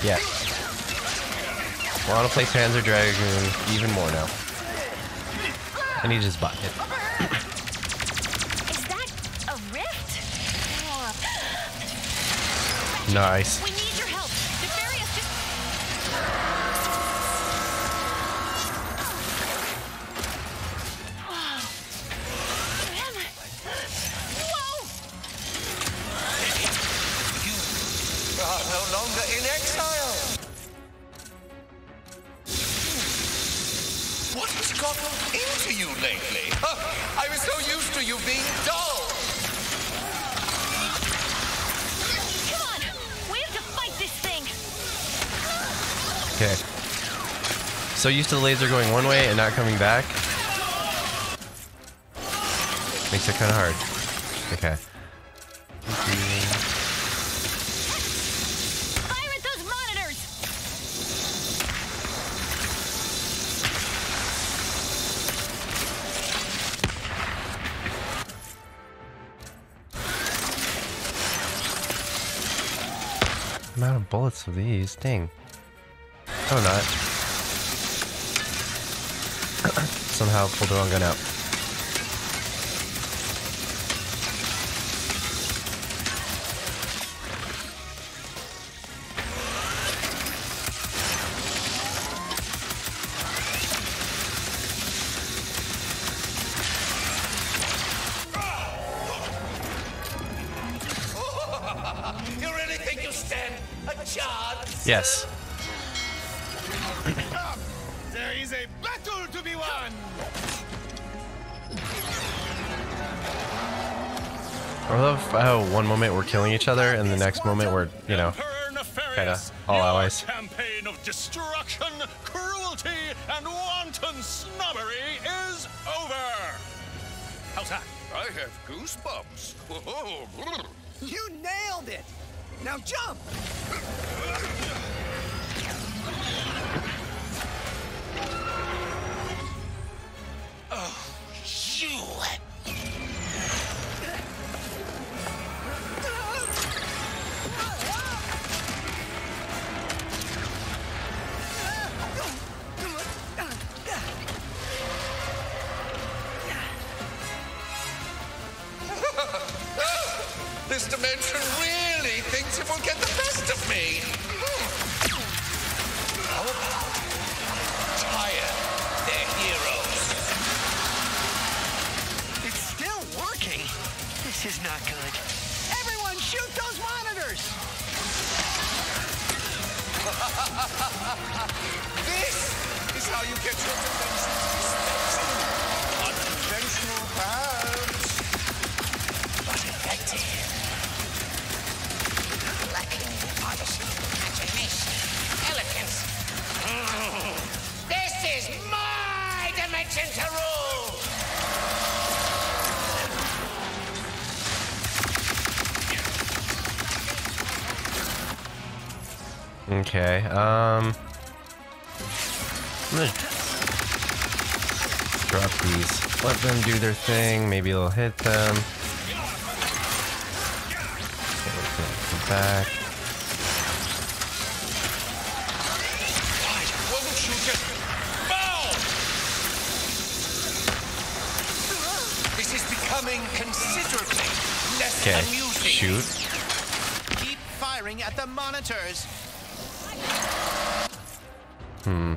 Yeah. Want to play Panzer Dragoon even more now. I need his butt hit. Is that a rift? Nice. We need your help. Nefarious just... Whoa. You are no longer in exile. What has gotten into you lately? I was so used to you being dull. Come on! We have to fight this thing! Okay. So used to the laser going one way and not coming back. Makes it kind of hard. Okay. Fire at those monitors! I'm out of bullets of these. Dang. Oh, not. Somehow pulled the wrong gun out. You really think you stand a chance? Yes. There is a battle to be won! I love how one moment we're killing each other and the next moment we're, you know, kind of all allies. Campaign of destruction, cruelty, and wanton snobbery is over! How's that? I have goosebumps. You nailed it! Now jump! Oh, you! This dimension really thinks it will get the best of me. Tired, they're heroes. It's still working. This is not good. Everyone shoot those monitors! This is how you get your dimensions respected. Unconventional perhaps, but effective. Lacking odyssey, imagination, elegance. This is my dimension to rule! Okay, I'm gonna drop these. Let them do their thing. Maybe it'll hit them. Come back. Why won't you just bow? This is becoming considerably less Okay, amusing. shoot. Keep firing at the monitors. Hmm.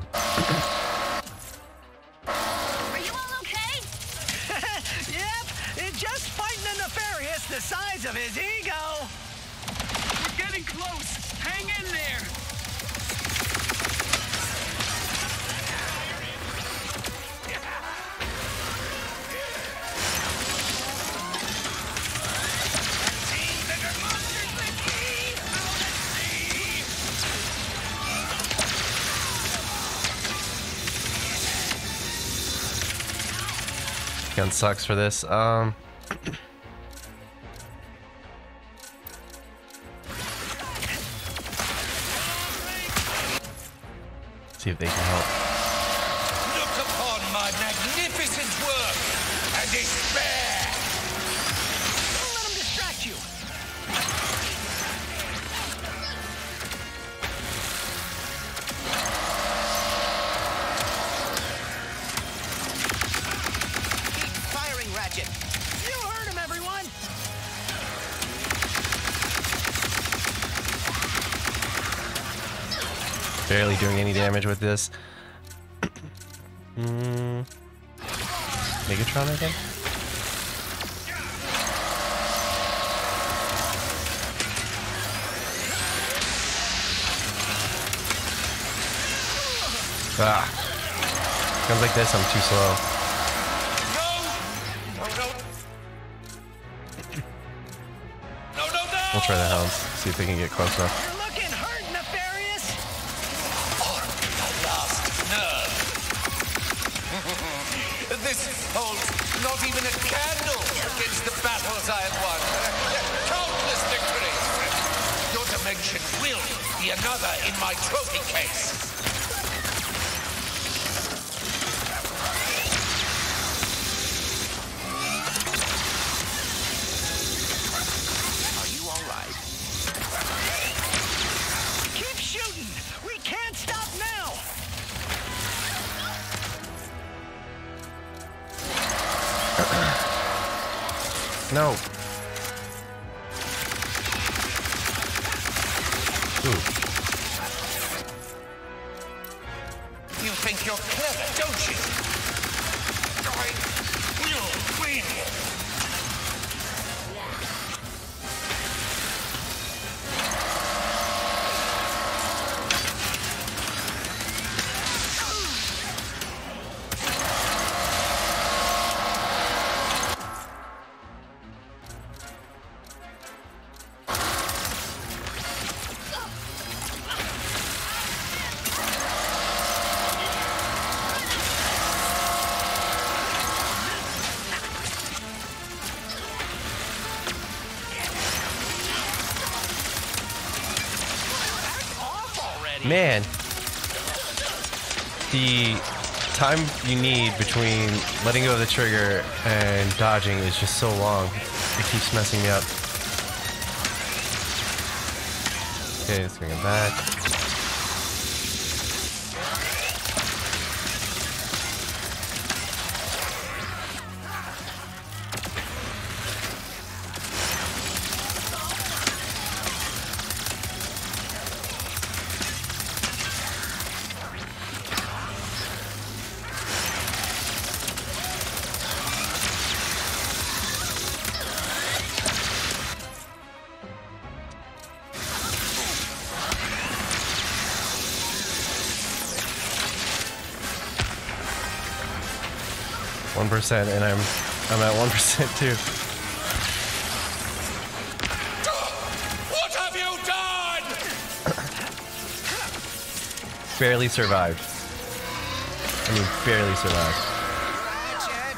Are you all okay? Yep, it's just fighting a nefarious the size of his ego. We're getting close! Hang in there! Gun sucks for this. See if they can help. Look upon my magnificent work and despair. Don't let him distract you. barely doing any damage with this. Megatron, I think? Ah. Comes like this, I'm too slow. We'll try the hounds, see if we can get close enough. You're looking hurt, Nefarious! On the last nerve. This holds not even a candle against the battles I have won. Countless victories. Your dimension will be another in my trophy case. Keep shooting! We can't stop now! No. Ooh. You think you're clever, don't you? I will win. Man, the time you need between letting go of the trigger and dodging is just so long. It keeps messing me up. Okay, let's bring it back. %, and I'm at 1% too. What have you done? Barely survived. I mean, barely survived. Ratchet!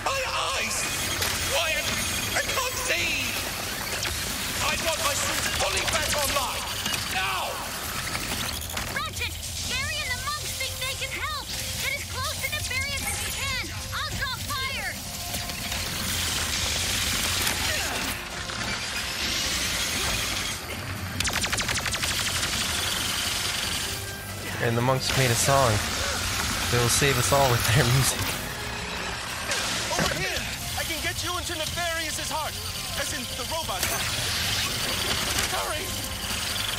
My eyes! Why, I can't see! I want my suit fully back online! Now! Ratchet, Gary and the monks think they can help. Get as close to Nefarious as you can. I'll draw fire. And the monks made a song. They will save us all with their music. Over here! I can get you into Nefarious's heart, as in the robot. Hurry!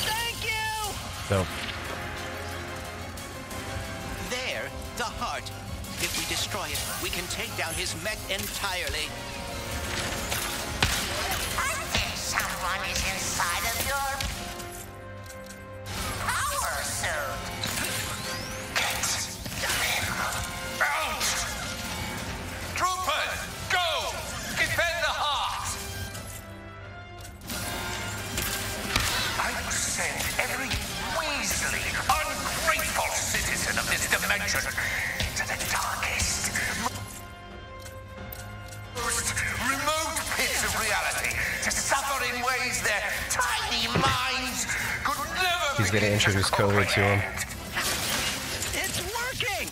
Thank you! So, There, the heart. If we destroy it, we can take down his mech entirely. I think someone is inside of your power suit. Get him out! Troopers, go! Defend the heart! I will send every weaselly, ungrateful citizen of this dimension into the darkest, most remote pits of reality to suffer in ways their tiny minds could never he's gonna begin introduce to COVID to him. comprehend. It's working!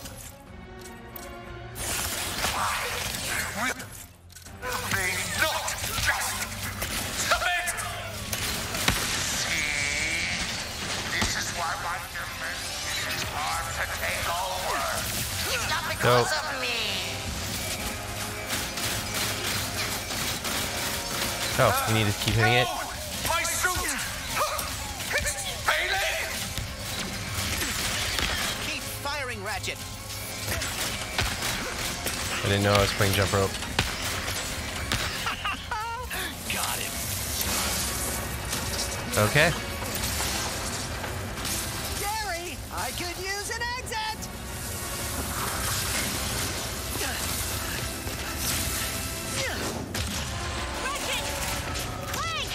Will be not just submit! See? This is why my dimension is hard to take over. It's not because Nope. of me. Oh, we need to keep hitting it. My suit! It's failing! Keep firing, Ratchet. I didn't know I was playing jump rope. Got it. Okay. Gary, I could use an exit. Ratchet! Clank!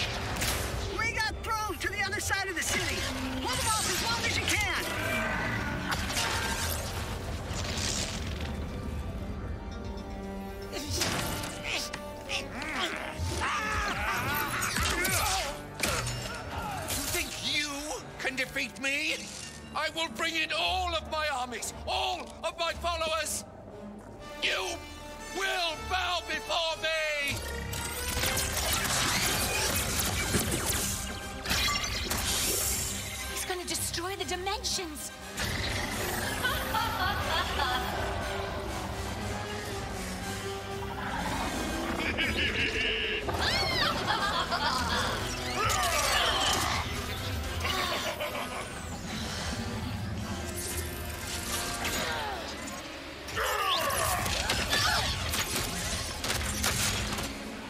We got through to the other side of the city. Hold them off as long as you can. You think you can defeat me? I will bring in all of my armies, all of my followers. You will bow before me! He's gonna destroy the dimensions.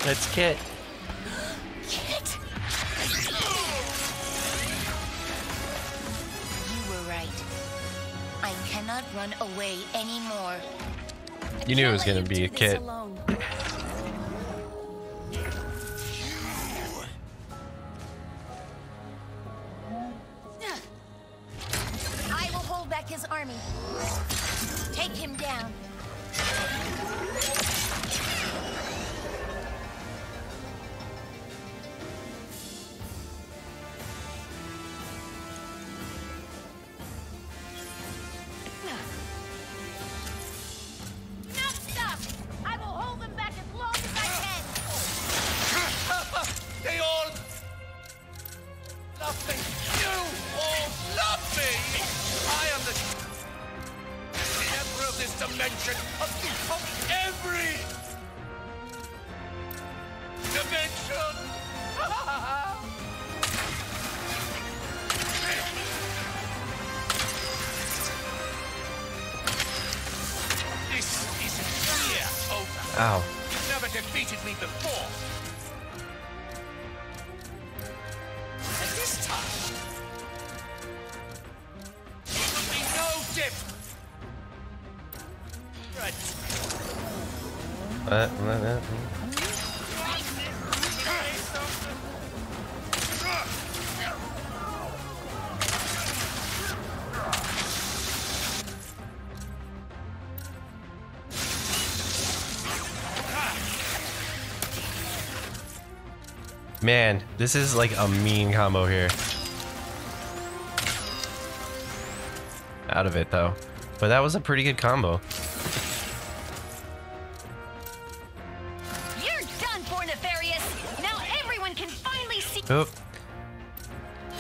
It's Kit. Kit! You were right. I cannot run away anymore. You knew it was Can't gonna let be you a do this Kit. alone. I will hold back his army. Take him down. Enough stuff! I will hold them back as long as I can. They all love me. You all love me. I am the emperor of this dimension, of every dimension. This is clear over. Ow. You've never defeated me before. And this time, it will be no different. Man, this is like a mean combo here. Out of it though. But that was a pretty good combo. You're done for, Nefarious! Now everyone can finally see Oop.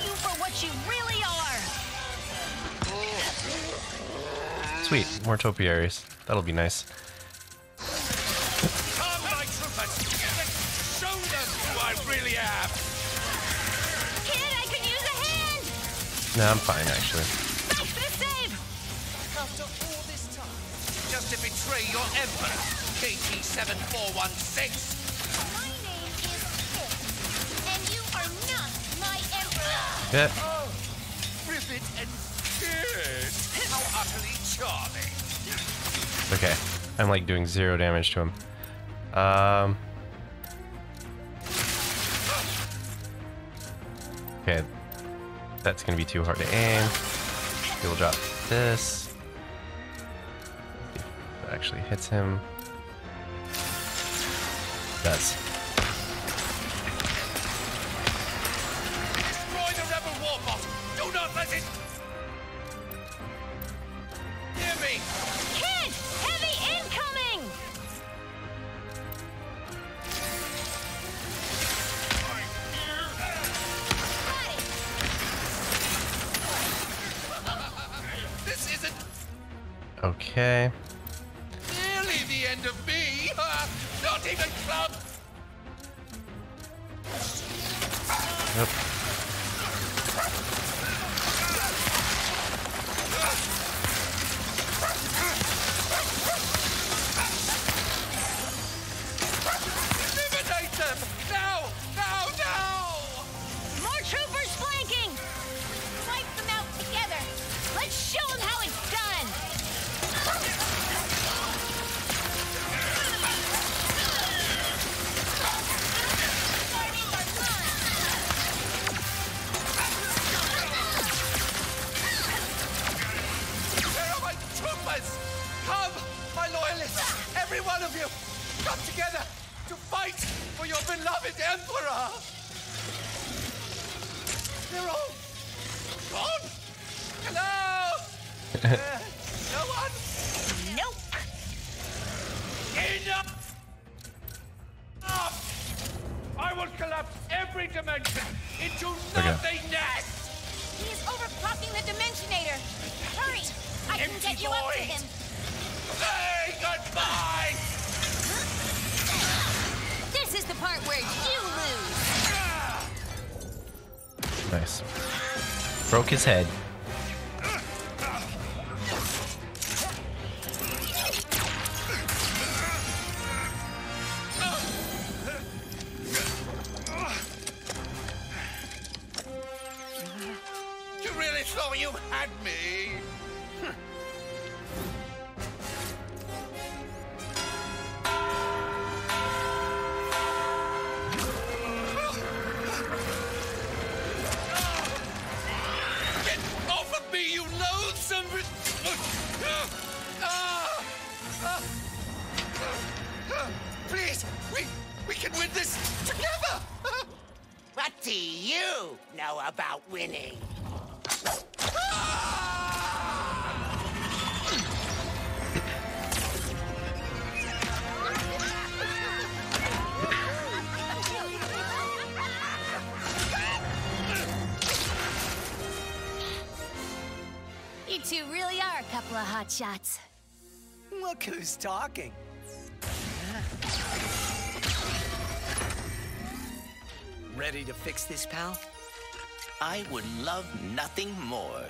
you for what you really are! Sweet, more topiaries. That'll be nice. Come, my troopers! Let's show them who I really am! Kid, I could use a hand! Nah, I'm fine actually. That's the save! After all this time, just to betray your emperor, KT-7416. My name is Kid, and you are not my emperor! Yeah. Oh, Rivet and Kid! How utterly charming! Okay. I'm like doing 0 damage to him. Okay. That's gonna be too hard to aim. We'll drop this. If that actually hits him. Does. Destroy the rebel warbot! Do not let it... Hear me! Kid! Heavy incoming! This isn't Okay. nearly the end of me! Not even close! Yep. Eliminate them! Now! Now! Now! More troopers flanking! Wipe them out together. Let's show them how it's done. Where are my troopers? Come, my loyalists! Every one of you! Come together to fight for your beloved Emperor! They're all gone? Hello? No one? Nope. Enough! I will collapse every dimension into nothingness! He is overclocking the Dimensionator. Hurry! I can Empty get you up to void. him. Say goodbye! This is the part where you lose. Nice. Broke his head. You really thought you had me? Get off of me, you loathsome... Please, we can win this together! What do you know about winning? You two really are a couple of hot shots. Look who's talking. Ready to fix this, pal? I would love nothing more.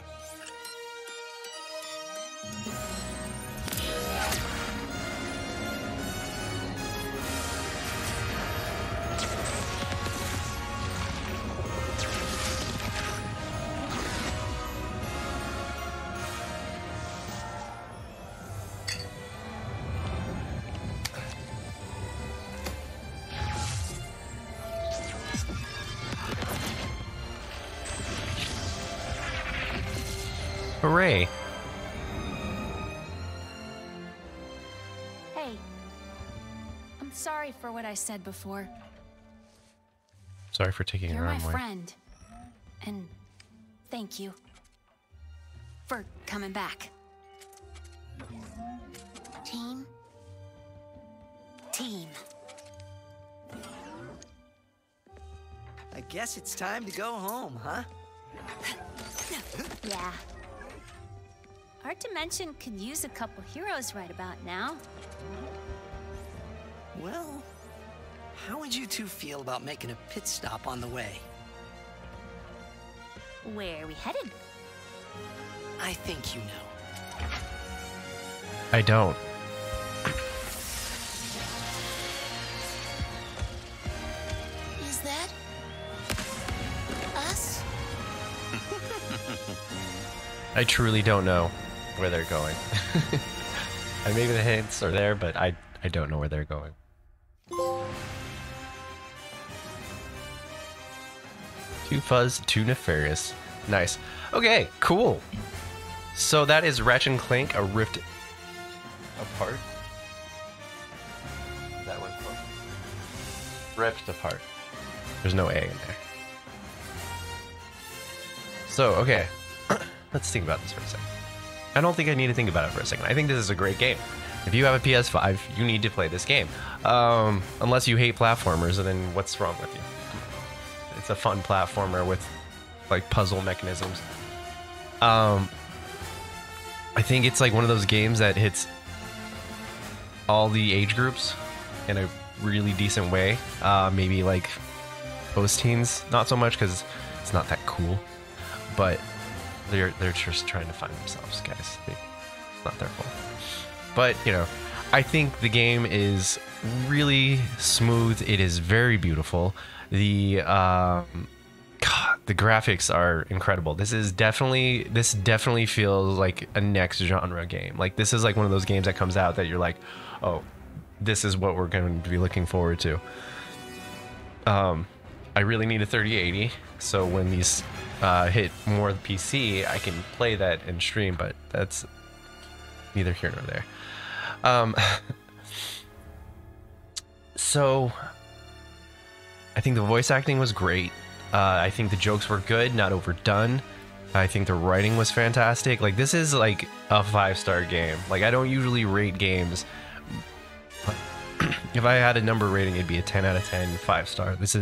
Hooray. Hey, I'm sorry for what I said before. Sorry for taking You're her my on way. friend. And thank you for coming back. Team. Team. I guess it's time to go home, huh? Yeah. Our dimension could use a couple heroes right about now. Well, how would you two feel about making a pit stop on the way? Where are we headed? I think you know. I don't. Is that us? I truly don't know where they're going. And maybe the hints are there, but I don't know where they're going. Too fuzz, too nefarious. Nice. Okay, cool. So that is Ratchet and Clank, a rift apart. That one from ripped apart. There's no A in there. So, okay. Let's think about this for a second. I don't think I need to think about it for a second. I think this is a great game. If you have a PS5, you need to play this game. Unless you hate platformers, and then what's wrong with you? It's a fun platformer with like puzzle mechanisms. I think it's like one of those games that hits all the age groups in a really decent way. Maybe like post-teens, not so much because it's not that cool, but they're just trying to find themselves, guys. It's not their fault. But you know, I think the game is really smooth. It is very beautiful. The graphics are incredible. This definitely feels like a next genre game. Like this is like one of those games that comes out that you're like, oh, this is what we're going to be looking forward to. I really need a 3080, so when these hit more of the PC, I can play that and stream, but that's neither here nor there. So I think the voice acting was great. I think the jokes were good, not overdone. I think the writing was fantastic. Like this is like a 5-star game. Like I don't usually rate games, but if I had a number rating, it'd be a 10 out of 10, 5-star. It's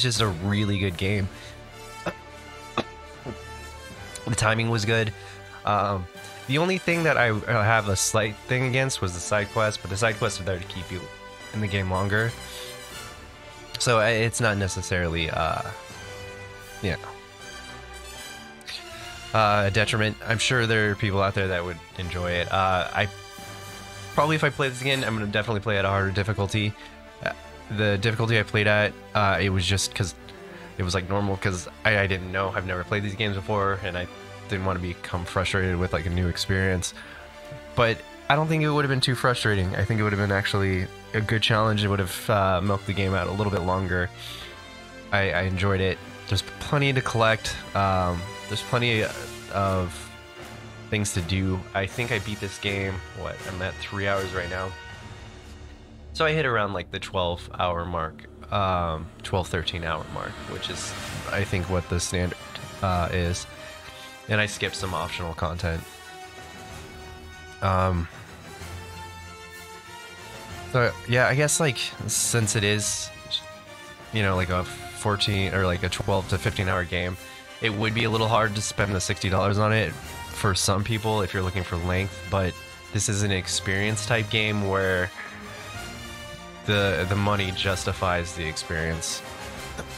just a really good game. The timing was good. The only thing that I have a slight thing against was the side quests, but the side quests are there to keep you in the game longer. So it's not necessarily, a detriment. I'm sure there are people out there that would enjoy it. Probably if I play this again, I'm going to definitely play at a harder difficulty. The difficulty I played at, it was just because it was like normal, because I didn't know. I've never played these games before, and I didn't want to become frustrated with like a new experience. But I don't think it would have been too frustrating. I think it would have been actually a good challenge. It would have milked the game out a little bit longer. I enjoyed it. There's plenty to collect. There's plenty of things to do. I think I beat this game, I'm at 3 hours right now. So I hit around like the 12-hour mark, 13 hour mark, which is I think what the standard is. And I skipped some optional content. So yeah, I guess like since it is, you know, like a 14 or like a 12 to 15 hour game, it would be a little hard to spend the $60 on it for some people if you're looking for length. But this is an experience type game where the money justifies the experience,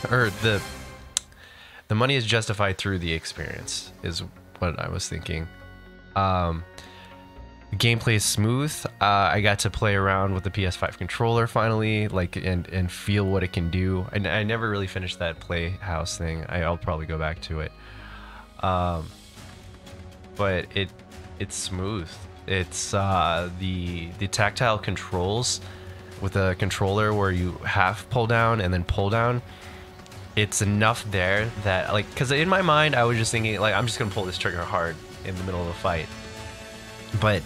or the money is justified through the experience is what I was thinking. Gameplay is smooth. I got to play around with the PS5 controller finally, like and feel what it can do. And I never really finished that Playhouse thing. I'll probably go back to it. But it's smooth. It's the tactile controls with a controller where you half pull down and then pull down. It's enough there that like, because in my mind I was just thinking like I'm just gonna pull this trigger hard in the middle of a fight. But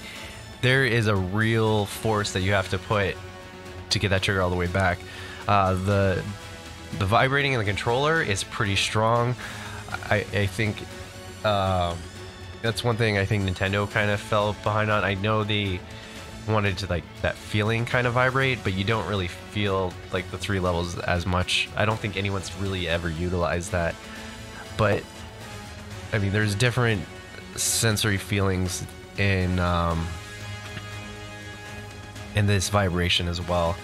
there is a real force that you have to put to get that trigger all the way back. The vibrating in the controller is pretty strong. I think that's one thing I think Nintendo kind of fell behind on. I know they wanted to like that feeling kind of vibrate, but you don't really feel like the 3 levels as much. I don't think anyone's really ever utilized that. But I mean, there's different sensory feelings in this vibration as well.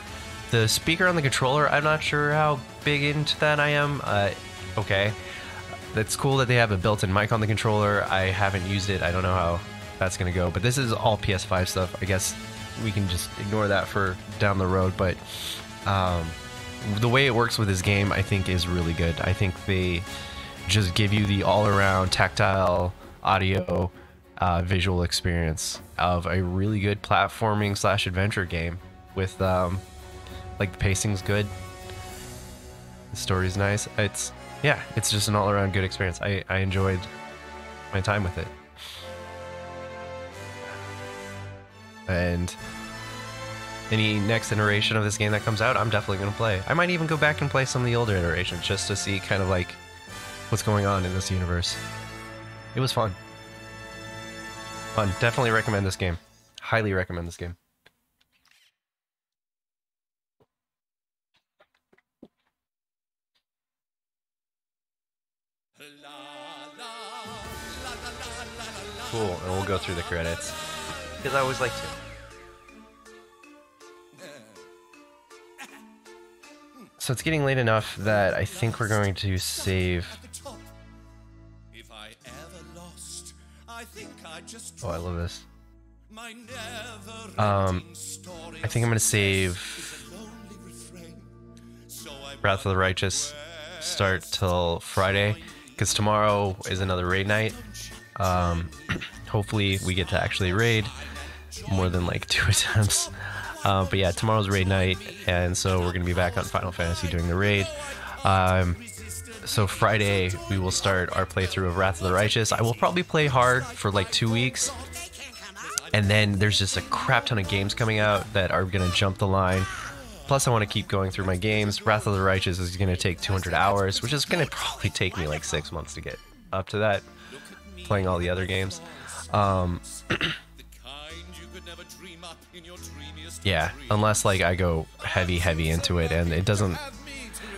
The speaker on the controller, I'm not sure how big into that I am. Okay, that's cool that they have a built-in mic on the controller. I haven't used it. I don't know how that's gonna go, but this is all PS5 stuff. I guess we can just ignore that for down the road. But the way it works with this game, I think, is really good. I think they just give you the all-around tactile audio visual experience of a really good platforming / adventure game with like the pacing's good, the story's nice. It's just an all-around good experience. I enjoyed my time with it. And any next iteration of this game that comes out, I'm definitely going to play. I might even go back and play some of the older iterations just to see kind of like what's going on in this universe. It was fun. Definitely recommend this game. Highly recommend this game. Cool, and we'll go through the credits because I always like to. So it's getting late enough that I think we're going to save. If I ever lost, I think I just Oh, I love this. my I think I'm gonna save Wrath of the Righteous start till Friday, because tomorrow is another raid night. Hopefully we get to actually raid more than like 2 attempts. But yeah, tomorrow's raid night, and so we're gonna be back on Final Fantasy doing the raid. So Friday we will start our playthrough of Wrath of the Righteous. I will probably play hard for like 2 weeks, and then there's just a crap ton of games coming out that are gonna jump the line. Plus, I want to keep going through my games. Wrath of the Righteous is gonna take 200 hours, which is gonna probably take me like 6 months to get up to that, playing all the other games. Yeah, unless like I go heavy into it, and it doesn't,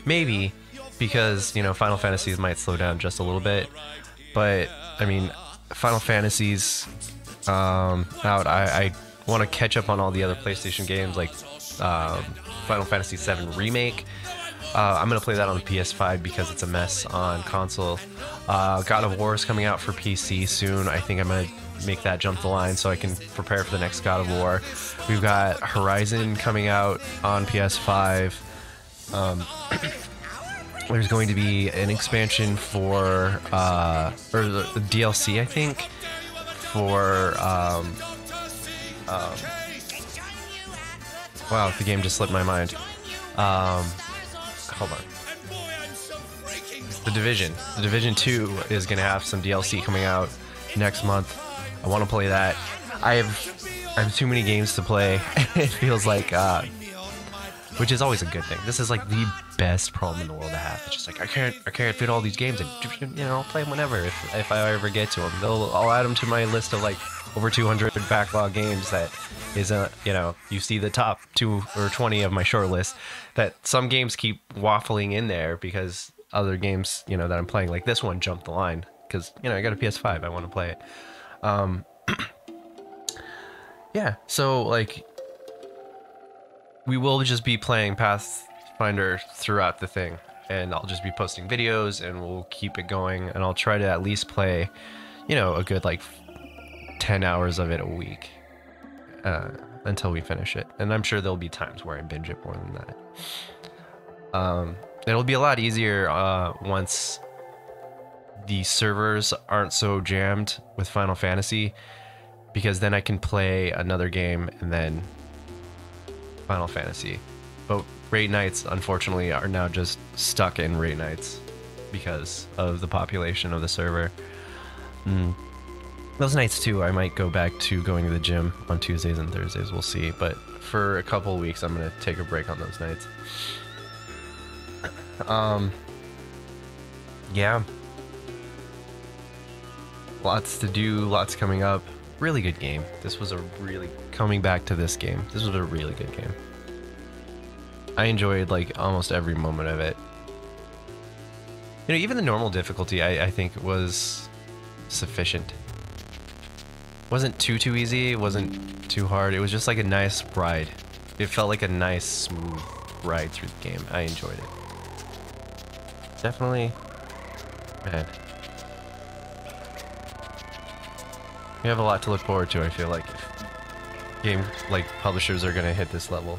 maybe because, you know, Final Fantasies might slow down just a little bit, but I mean, Final Fantasies out, I want to catch up on all the other PlayStation games, like Final Fantasy VII Remake. I'm gonna play that on the PS5 because it's a mess on console. God of War is coming out for PC soon. I think I'm gonna make that jump the line so I can prepare for the next God of War. We've got Horizon coming out on PS5. There's going to be an expansion for or the DLC, I think, for wow, the game just slipped my mind. Hold on. The Division 2 is going to have some DLC coming out next month. I want to play that. I have too many games to play. It feels like, which is always a good thing. This is like the best problem in the world to have. It's just like I can't fit all these games, and you know, I'll play them whenever if I ever get to them. I'll add them to my list of like over 200 backlog games that is you know, you see the top 2 or 20 of my short list, that some games keep waffling in there because other games, you know, that I'm playing, like this one, jumped the line because, you know, I got a PS5, I want to play it. Yeah, so like we will just be playing Pathfinder throughout the thing, and I'll just be posting videos and we'll keep it going, and I'll try to at least play, you know, a good like 10 hours of it a week until we finish it. And I'm sure there'll be times where I binge it more than that. It'll be a lot easier once the servers aren't so jammed with Final Fantasy, because then I can play another game and then Final Fantasy. But raid nights, unfortunately, are now just stuck in raid nights because of the population of the server. Those nights too, I might go back to going to the gym on Tuesdays and Thursdays, we'll see. But for a couple of weeks, I'm going to take a break on those nights. Yeah. Lots to do, lots coming up. Really good game. This was a really, coming back to this game, this was a really good game. I enjoyed like almost every moment of it. You know, even the normal difficulty I think was sufficient. Wasn't too easy, it wasn't too hard. It was just like a nice ride. It felt like a nice, smooth ride through the game. I enjoyed it. Definitely, man. We have a lot to look forward to, I feel like, if game like publishers are gonna hit this level.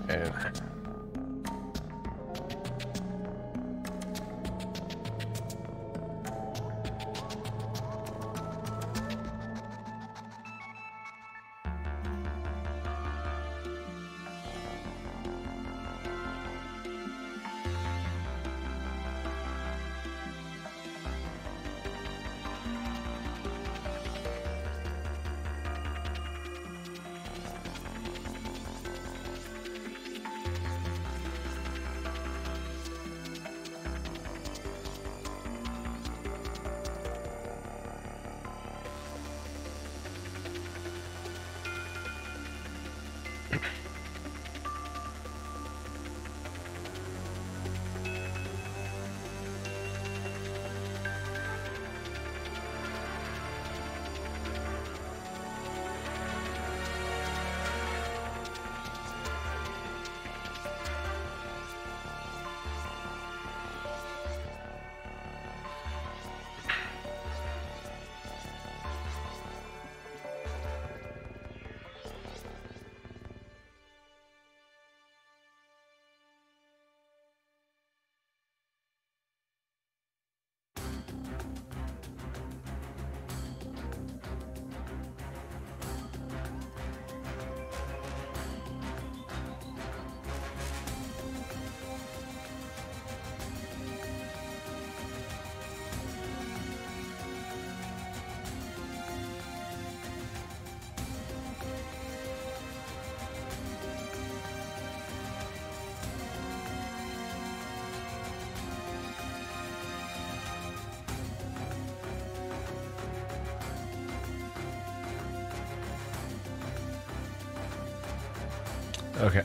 And Okay.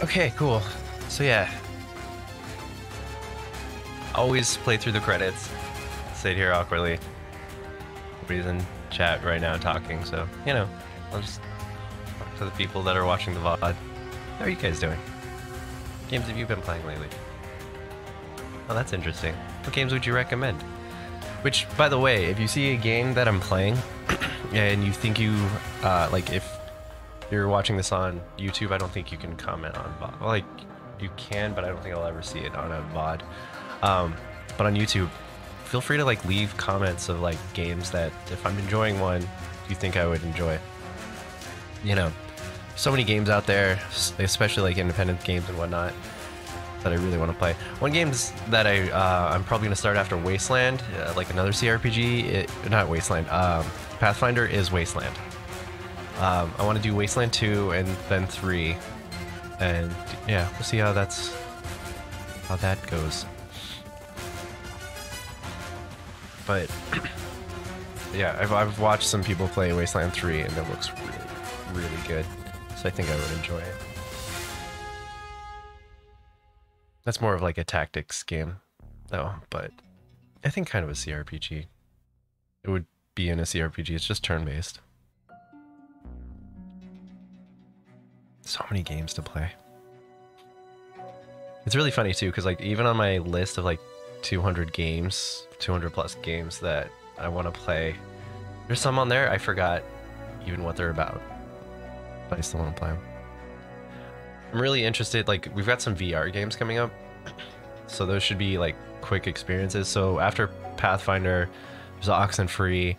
Okay, cool. So yeah. Always play through the credits. Sit here awkwardly. Nobody's in chat right now talking, so, you know, I'll just talk to the people that are watching the VOD. How are you guys doing? What games have you been playing lately? Oh, that's interesting. What games would you recommend? Which, by the way, if you see a game that I'm playing, and you think you, like, if you're watching this on YouTube, I don't think you can comment on VOD. Well, like, you can, but I don't think I'll ever see it on a VOD. But on YouTube, feel free to, like, leave comments of, like, games that, if I'm enjoying one, you think I would enjoy. You know, so many games out there, especially, like, independent games and whatnot, that I really want to play. One game that I'm probably going to start after Wasteland, like another CRPG, not Wasteland, Pathfinder is Wasteland. I want to do Wasteland 2 and then 3, and yeah, we'll see how that goes. But yeah, I've watched some people play Wasteland 3 and it looks really, really good, so I think I would enjoy it. That's more of like a tactics game, though, but I think kind of a CRPG. It would be in a CRPG, it's just turn-based. So many games to play. It's really funny too, because like even on my list of like 200 games, 200 plus games that I want to play, there's some on there I forgot even what they're about, but I still want to play them. I'm really interested, like, we've got some VR games coming up, so those should be, like, quick experiences. So after Pathfinder, there's Oxenfree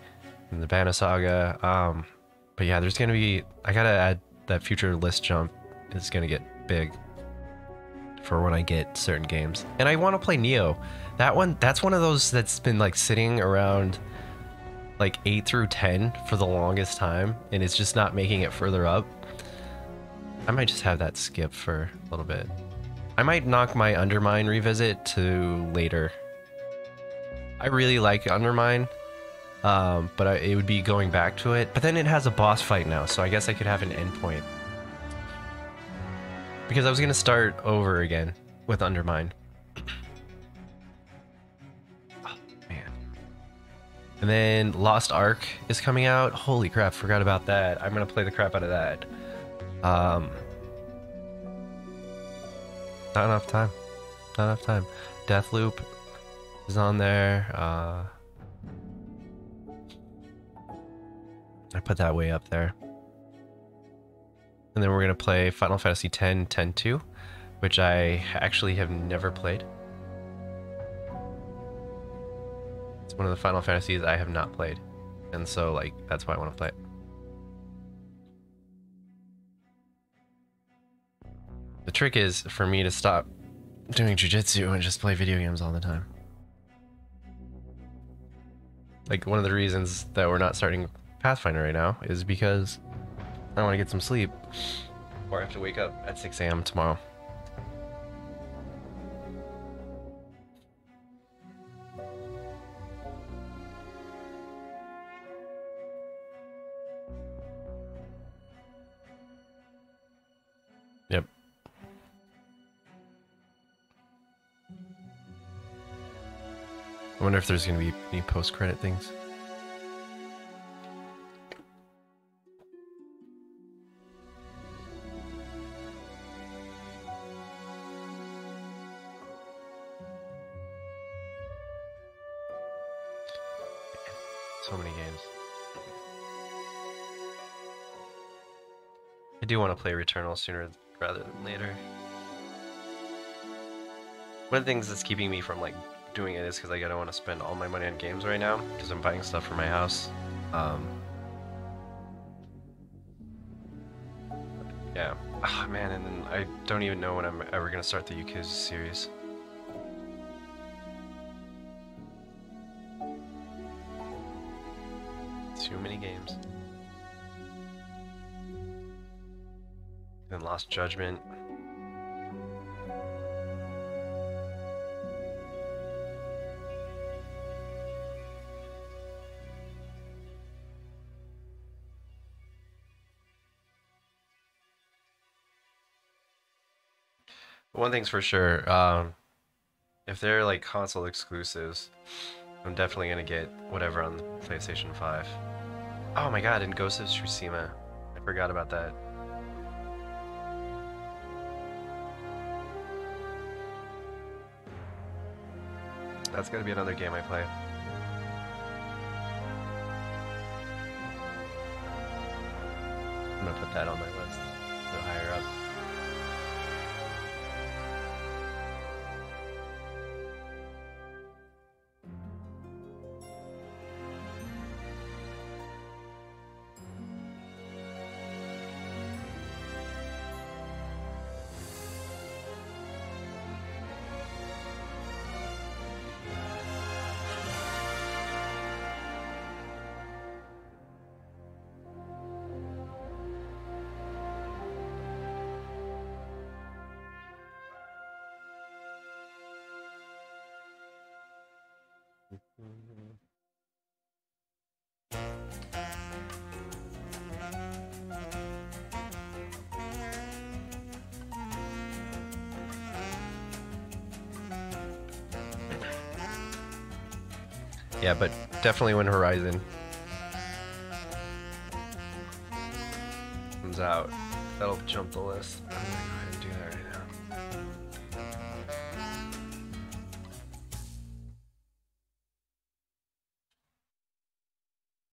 and the Banner Saga, but yeah, there's gonna be, I gotta add that future list jump is gonna get big for when I get certain games. And I want to play Neo. That's one of those that's been, like, sitting around, like, 8 through 10 for the longest time, and it's just not making it further up. I might just have that skip for a little bit. I might knock my Undermine revisit to later. I really like Undermine, but it would be going back to it. But then it has a boss fight now, so I guess I could have an endpoint. Because I was going to start over again with Undermine. Oh, man. And then Lost Ark is coming out. Holy crap, forgot about that. I'm going to play the crap out of that. Not enough time. Not enough time. Deathloop is on there. I put that way up there. And then we're going to play Final Fantasy X 10-2, which I actually have never played. It's one of the Final Fantasies I have not played. And so, like, that's why I want to play it. The trick is for me to stop doing jujitsu and just play video games all the time. Like, one of the reasons that we're not starting Pathfinder right now is because I want to get some sleep, or I have to wake up at 6 a.m. tomorrow. I wonder if there's gonna be any post-credit things. So many games. I do want to play Returnal sooner rather than later. One of the things that's keeping me from like doing it is because like I don't want to spend all my money on games right now because I'm buying stuff for my house. Yeah. Oh, man, and then I don't even know when I'm ever gonna start the Yakuza series. Too many games. Then Lost Judgment. One thing's for sure, if they're like console exclusives, I'm definitely gonna get whatever on the PlayStation 5. Oh my god, and Ghost of Tsushima. I forgot about that. That's gonna be another game I play. I'm gonna put that on my list. Go higher up. Yeah, but definitely when Horizon comes out, that'll jump the list. Oh my God.